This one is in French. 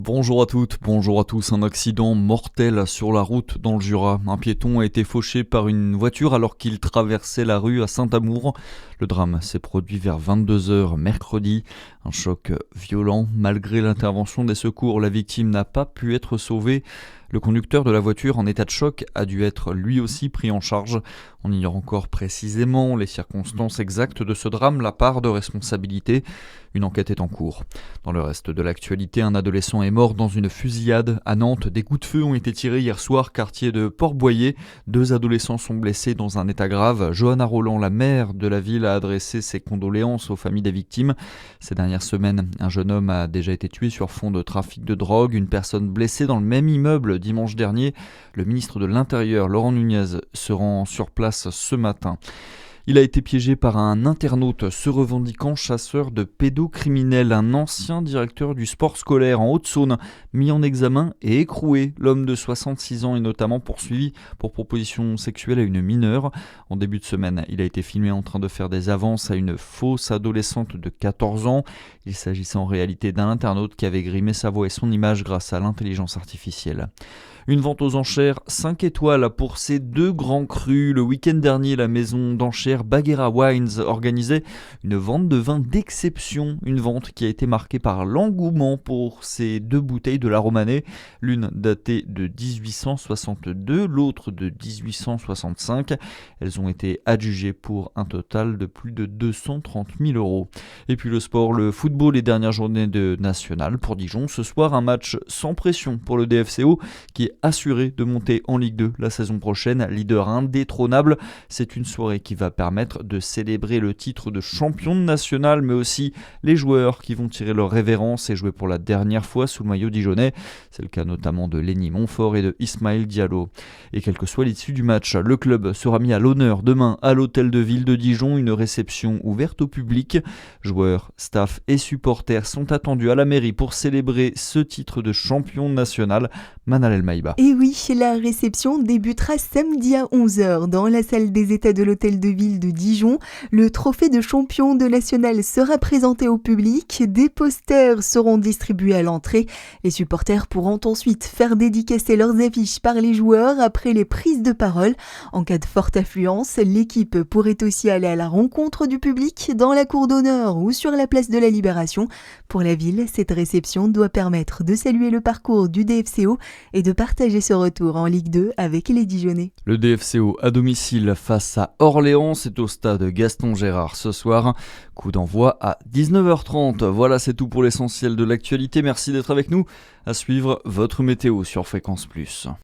Bonjour à toutes, bonjour à tous. Un accident mortel sur la route dans le Jura. Un piéton a été fauché par une voiture alors qu'il traversait la rue à Saint-Amour. Le drame s'est produit vers 22h mercredi. Un choc violent. Malgré l'intervention des secours, la victime n'a pas pu être sauvée. Le conducteur de la voiture en état de choc a dû être lui aussi pris en charge. On ignore encore précisément les circonstances exactes de ce drame, la part de responsabilité. Une enquête est en cours. Dans le reste de l'actualité, un adolescent est mort dans une fusillade à Nantes. Des coups de feu ont été tirés hier soir, quartier de Port-Boyer. 2 adolescents sont blessés dans un état grave. Johanna Roland, la maire de la ville, a adressé ses condoléances aux familles des victimes. Ces dernières semaines, un jeune homme a déjà été tué sur fond de trafic de drogue. Une personne blessée dans le même immeuble dimanche dernier. Le ministre de l'Intérieur, Laurent Nunez, se rend sur place ce matin. Il a été piégé par un internaute se revendiquant chasseur de pédocriminels. Un ancien directeur du sport scolaire en Haute-Saône, mis en examen et écroué. L'homme de 66 ans est notamment poursuivi pour proposition sexuelle à une mineure. En début de semaine, il a été filmé en train de faire des avances à une fausse adolescente de 14 ans. Il s'agissait en réalité d'un internaute qui avait grimé sa voix et son image grâce à l'intelligence artificielle. Une vente aux enchères 5 étoiles pour ces 2 grands crus. Le week-end dernier, la maison d'enchères Baghera Wines organisait une vente de vin d'exception. Une vente qui a été marquée par l'engouement pour ces 2 bouteilles de la Romanée. L'une datée de 1862, l'autre de 1865. Elles ont été adjugées pour un total de plus de 230 000 euros. Et puis le sport, le football, les dernières journées de National pour Dijon. Ce soir, un match sans pression pour le DFCO qui est assuré de monter en Ligue 2 la saison prochaine, leader indétrônable. C'est une soirée qui va permettre de célébrer le titre de champion national, mais aussi les joueurs qui vont tirer leur révérence et jouer pour la dernière fois sous le maillot dijonnais. C'est le cas notamment de Lenny Montfort et de Ismaël Diallo. Et quelle que soit l'issue du match, le club sera mis à l'honneur demain à l'hôtel de ville de Dijon, une réception ouverte au public. Joueurs, staff et supporters sont attendus à la mairie pour célébrer ce titre de champion national. Manal El Maïba. Et oui, la réception débutera samedi à 11h dans la salle des états de l'hôtel de ville de Dijon. Le trophée de champion de national sera présenté au public. Des posters seront distribués à l'entrée. Les supporters pourront ensuite faire dédicacer leurs affiches par les joueurs après les prises de parole. En cas de forte affluence, l'équipe pourrait aussi aller à la rencontre du public dans la cour d'honneur ou sur la place de la Libération. Pour la ville, cette réception doit permettre de saluer le parcours du DFCO et de partager ce retour en Ligue 2 avec les Dijonnais. Le DFCO à domicile face à Orléans, c'est au stade Gaston Gérard ce soir. Coup d'envoi à 19h30. Voilà, c'est tout pour l'essentiel de l'actualité. Merci d'être avec nous. À suivre votre météo sur Fréquence Plus.